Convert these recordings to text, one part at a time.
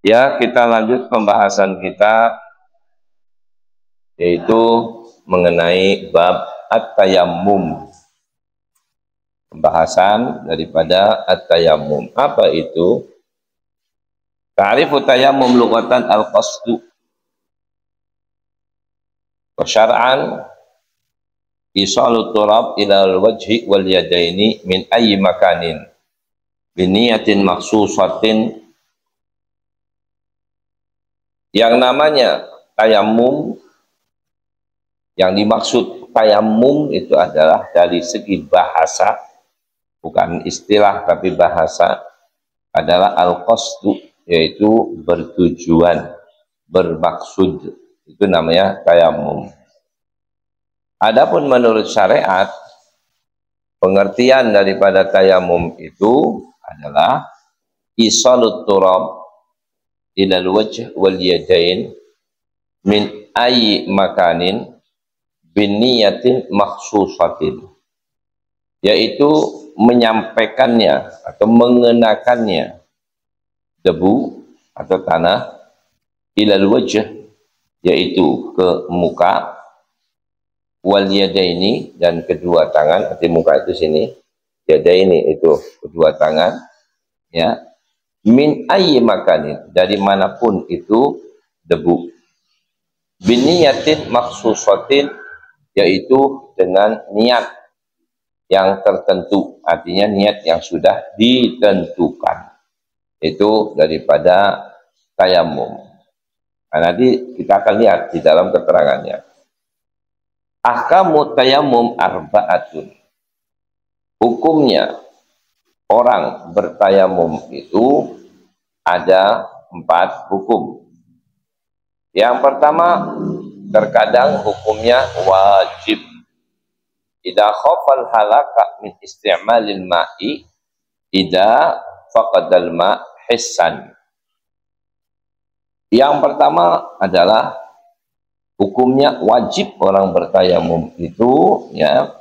Ya, kita lanjut pembahasan kita, yaitu mengenai bab at-tayammum. Pembahasan daripada at-tayammum. Apa itu? Ta'rifu tayammum lughatan al-qasdu. Wa syar'an isalu turab ila al-wajhi wal yadaini min ayyi makanin biniyatin makhsusatin. Yang namanya tayammum, yang dimaksud tayammum itu adalah dari segi bahasa, bukan istilah tapi bahasa, adalah al-qasdu, yaitu bertujuan, bermaksud. Itu namanya tayammum. Adapun menurut syariat, pengertian daripada tayammum itu adalah isalut turab ilal wajh wal yadain min ayyi makanin biniyatin makhsusatin, yaitu menyampaikannya atau mengenakannya debu atau tanah ilal wajh, yaitu ke muka, wal yadaini, dan kedua tangan. Arti muka itu sini, yadaini itu kedua tangan, ya, min ayyi makanin, dari manapun itu debu, biniyatin makhsusatin, yaitu dengan niat yang tertentu, artinya niat yang sudah ditentukan. Itu daripada tayammum. Nah, nanti kita akan lihat di dalam keterangannya. Ahkamu tayammum arba'atun. Hukumnya orang bertayamum itu ada 4 hukum. Yang pertama, terkadang hukumnya wajib. Idza khafal halaka min isti'malil ma'i idza faqadal ma' hissan. Yang pertama adalah hukumnya wajib orang bertayamum itu, ya,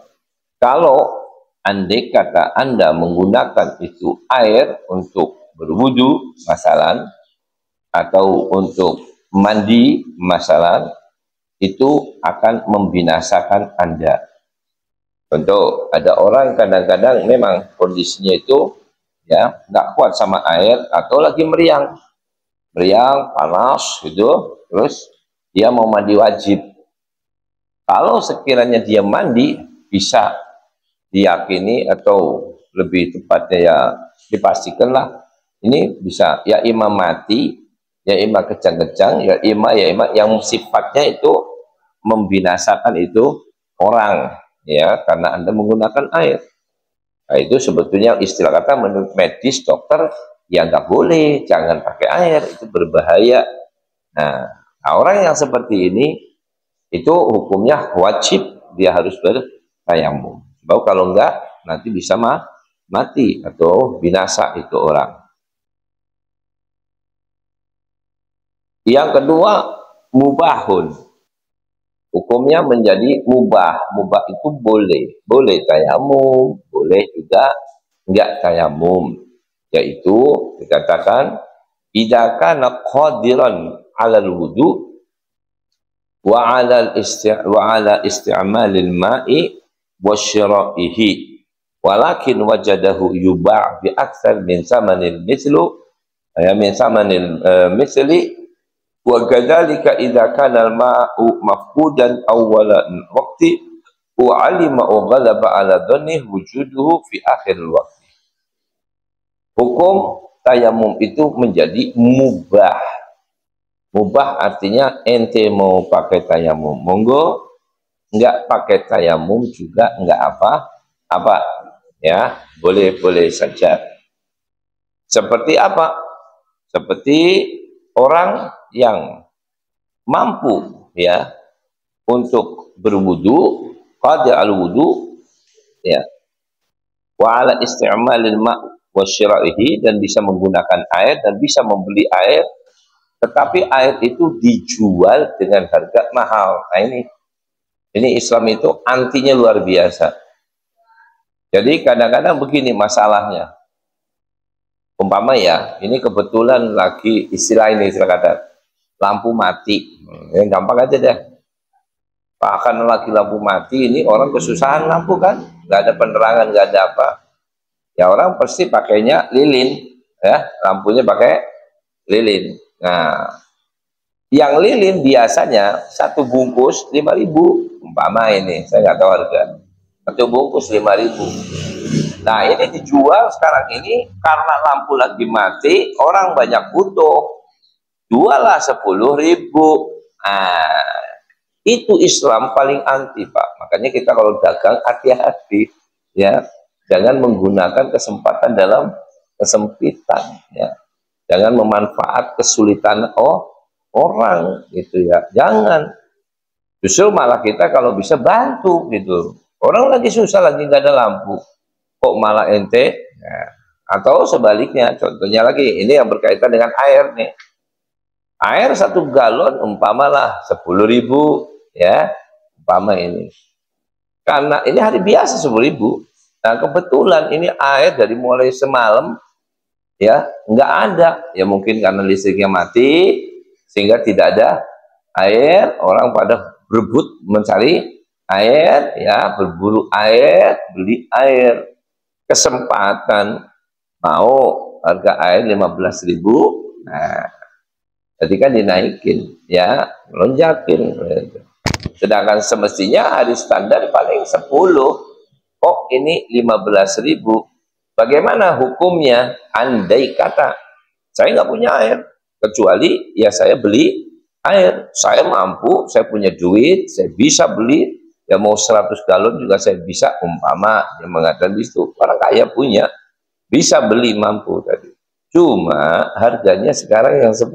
kalau andai kata Anda menggunakan itu air untuk berwudu masalan, atau untuk mandi masalan, itu akan membinasakan Anda. Contoh, ada orang kadang-kadang memang kondisinya itu, ya, nggak kuat sama air, atau lagi meriang panas gitu, terus dia mau mandi wajib. Kalau sekiranya dia mandi, bisa diyakini atau lebih tepatnya ya dipastikanlah ini bisa ya imam mati, ya imam kejang-kejang, ya imam yang sifatnya itu membinasakan itu orang, ya, karena Anda menggunakan air. Nah, itu sebetulnya istilah kata menurut medis, dokter, ya nggak boleh, jangan pakai air, itu berbahaya. Nah, orang yang seperti ini itu hukumnya wajib, dia harus bertayamum. Sebab kalau enggak nanti bisa mati atau binasa itu orang. Yang kedua, mubahun. Hukumnya menjadi mubah. Mubah itu boleh tayamum, boleh juga enggak tayamum. Yaitu dikatakan idza kana qadiran 'alal wudu wa 'ala isti'malil ma'i wa syira'ihi walakin wajadahu yuba' bi aktsar min samanil mislu, ya, min samanil misli. Wa kadzalika idza kana al-ma'u mafqudan awwalan waqti wa 'alima wa ghalaba 'ala dhanni wujuduhu fi akhir waqti. Hukum tayamum itu menjadi mubah. Mubah artinya ente mau pakai tayamum, monggo, enggak pakai tayamum juga enggak apa-apa, ya, boleh-boleh saja. Seperti apa? Seperti orang yang mampu, ya, untuk berwudu, qadir al-wudu, ya, wa ala isti'malil ma' wa syira'ihi, dan bisa menggunakan air dan bisa membeli air, tetapi air itu dijual dengan harga mahal. Nah, ini Islam itu antinya luar biasa. Jadi kadang-kadang begini masalahnya. umpama ya, ini kebetulan lagi istilah ini, istilah kata lampu mati. Yang gampang aja deh. Bahkan lagi lampu mati, ini orang kesusahan lampu kan, nggak ada penerangan, nggak ada apa. Ya orang pasti pakainya lilin, ya lampunya pakai lilin. Nah, yang lilin biasanya satu bungkus 5.000, umpama ini, saya nggak tahu harga. Satu bungkus 5.000. Nah ini dijual sekarang ini karena lampu lagi mati, orang banyak butuh, jualah 10.000. Nah, itu Islam paling anti, Pak. Makanya kita kalau dagang hati-hati, ya, jangan menggunakan kesempatan dalam kesempitan, ya, jangan memanfaat kesulitan orang, gitu ya, jangan. Justru malah kita kalau bisa bantu, gitu. Orang lagi susah, lagi nggak ada lampu, kok malah ente, ya. Atau sebaliknya, contohnya lagi, ini yang berkaitan dengan air nih. Air 1 galon umpamalah 10.000, ya, umpama ini. Karena ini hari biasa 10.000. Nah kebetulan ini air dari mulai semalam, ya, nggak ada. Ya mungkin karena listriknya mati, sehingga tidak ada air. Orang pada berebut mencari air, ya, berburu air, beli air. Kesempatan mau harga air 15.000, nah jadi kan dinaikin, ya, lonjakin. Sedangkan semestinya hari standar paling 10, kok ini 15.000. Bagaimana hukumnya? Andai kata saya nggak punya air, kecuali ya saya beli air, saya mampu, saya punya duit, saya bisa beli, ya mau 100 galon juga saya bisa, umpama yang mengatakan itu orang kaya punya, bisa beli, mampu tadi. Cuma harganya sekarang yang 10.000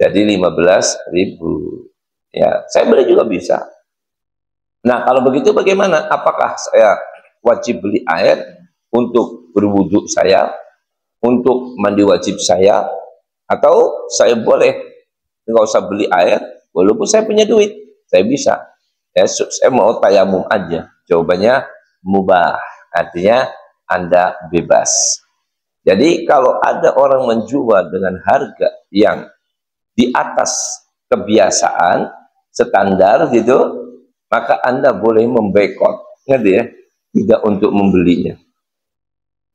jadi 15.000. Ya, saya beli juga bisa. Nah, kalau begitu bagaimana? Apakah saya wajib beli air untuk berwudu saya, untuk mandi wajib saya, atau saya boleh nggak usah beli air, walaupun saya punya duit, saya bisa. Ya, saya mau tayamum aja. Jawabannya mubah, artinya Anda bebas. Jadi kalau ada orang menjual dengan harga yang di atas kebiasaan, standar gitu, maka Anda boleh memboikot, ngerti ya? Tidak untuk membelinya.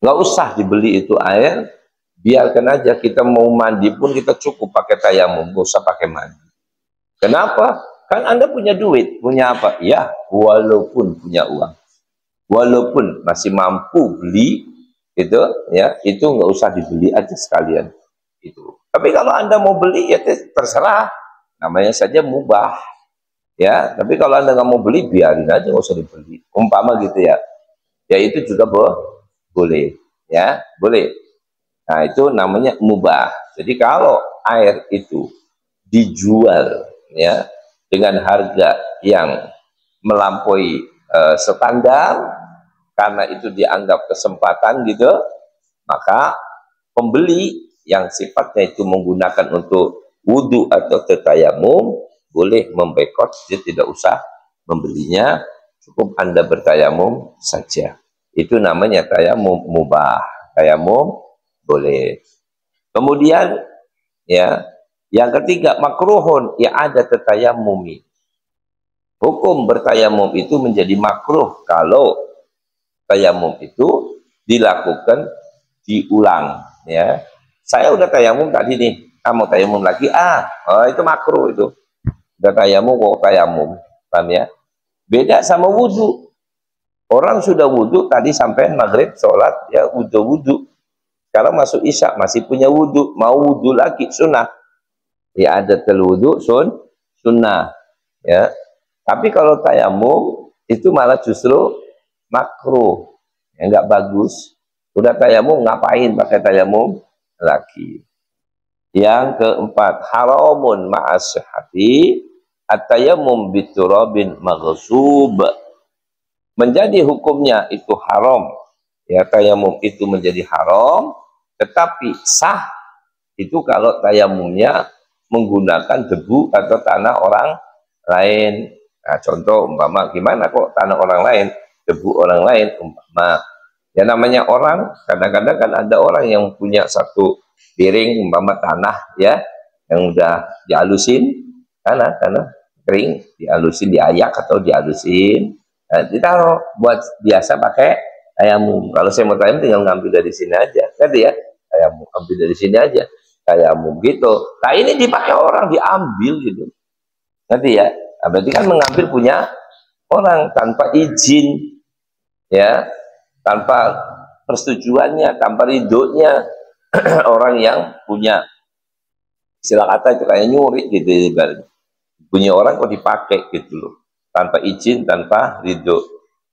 Nggak usah dibeli itu air, biarkan aja, kita mau mandi pun kita cukup pakai tayamum, nggak usah pakai mandi. Kenapa? Kan Anda punya duit, punya apa? Ya, walaupun punya uang, walaupun masih mampu beli, itu ya, itu nggak usah dibeli aja sekalian itu. Tapi kalau Anda mau beli ya terserah, namanya saja mubah, ya. Tapi kalau Anda nggak mau beli, biarin aja, nggak usah dibeli, umpama gitu ya. Ya itu juga boleh, ya, boleh. Nah itu namanya mubah. Jadi kalau air itu dijual, ya, dengan harga yang melampaui standar, karena itu dianggap kesempatan gitu, maka pembeli yang sifatnya itu menggunakan untuk wudhu atau tayamum boleh memboikot, dia tidak usah membelinya, cukup Anda bertayamum saja. Itu namanya tayamum mubah, tayamum boleh. Kemudian ya, yang ketiga makruhun, ya ada tayamumi. Hukum bertayamum itu menjadi makruh kalau tayamum itu dilakukan diulang, ya. Saya udah tayamum tadi nih, kamu tayamum lagi, itu makruh itu. Udah tayamum kok tayamum, paham ya? Beda sama wudhu. Orang sudah wudhu tadi sampai maghrib sholat, ya wudhu. Sekarang masuk isya masih punya wudhu, mau wudhu lagi sunnah. Ya ada wudhu sunnah, ya. Tapi kalau tayamum itu malah justru makruh, ya, nggak bagus. Udah tayamum, ngapain pakai tayamum lagi? Yang keempat, haramun ma'asyahati at-tayammum biturabin maghsub. Menjadi hukumnya itu haram, ya, tayamum itu menjadi haram, tetapi sah itu kalau tayamumnya menggunakan debu atau tanah orang lain. Nah, contoh umpama, gimana kok tanah orang lain, debu orang lain, umpama Ya namanya orang, kadang-kadang kan ada orang yang punya satu piring umpama tanah ya, yang udah dihalusin, tanah kering, dihalusin, diayak atau dihalusin, nah, ditaruh buat biasa pakai tayamum. Kalau saya mau tayamum tinggal ngambil dari sini aja, kan ya, tayamum ambil dari sini aja, tayamum gitu. Nah ini dipakai orang, diambil gitu, nanti ya. Nah, berarti kan mengambil punya orang tanpa izin, ya, tanpa persetujuannya, tanpa ridhonya orang yang punya, istilah kata itu kayak nyuri gitu, punya orang kok dipakai gitu loh, tanpa izin, tanpa ridho,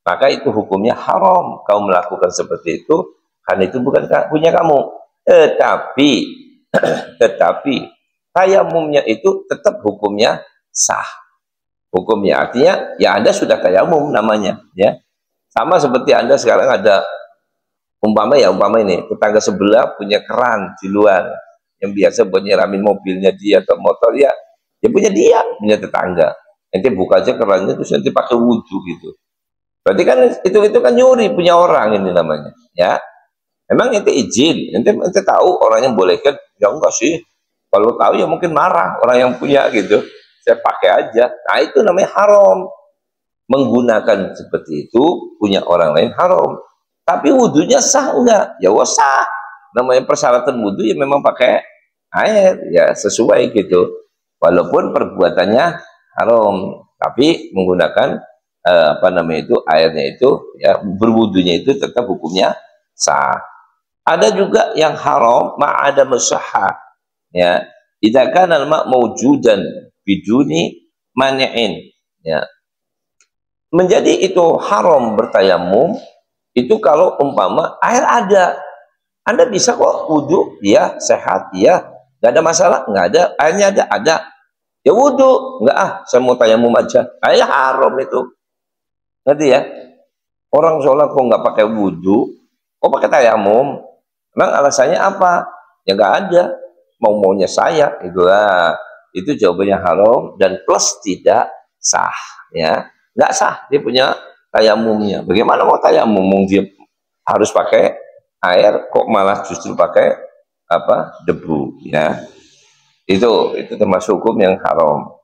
maka itu hukumnya haram kau melakukan seperti itu, karena itu bukan punya kamu. Tetapi tetapi tayamumnya itu tetap hukumnya sah, hukumnya artinya ya Anda sudah tayamum namanya ya. Sama seperti Anda sekarang ada umpama ini tetangga sebelah punya keran di luar yang biasa buat nyiramin mobilnya dia atau motor, ya punya dia, punya tetangga, nanti buka aja kerannya terus nanti pakai wudhu gitu, berarti kan itu kan nyuri punya orang ini namanya ya. Emang ente izin, ente tahu orang yang bolehkan? Ya enggak sih, kalau tahu ya mungkin marah orang yang punya gitu, saya pakai aja. Nah itu namanya haram, menggunakan seperti itu punya orang lain haram. Tapi wudhunya sah enggak? Ya sah, namanya persyaratan wudhu ya memang pakai air ya, sesuai gitu, walaupun perbuatannya haram, tapi menggunakan apa namanya itu, airnya itu ya, berwudhunya itu tetap hukumnya sah. Ada juga yang haram ma'ada musahha ya, idza kana al-ma' mawjudan biduni mani'in ya. Menjadi itu haram bertayamum itu kalau umpama air ada, Anda bisa kok wudhu, ya sehat, ya nggak ada masalah, nggak ada, airnya ada, ya wudhu, nggak saya mau tayamum aja, air haram itu, ngerti ya. Orang sholat kok nggak pakai wudhu, kok pakai tayamum, emang alasannya apa? Ya nggak ada, maunya saya, itulah, itu jawabannya haram dan plus tidak sah ya, nggak sah dia punya tayamumnya. Bagaimana mau tayamum dia harus pakai air, kok malah justru pakai apa, debu ya. Itu termasuk hukum yang haram.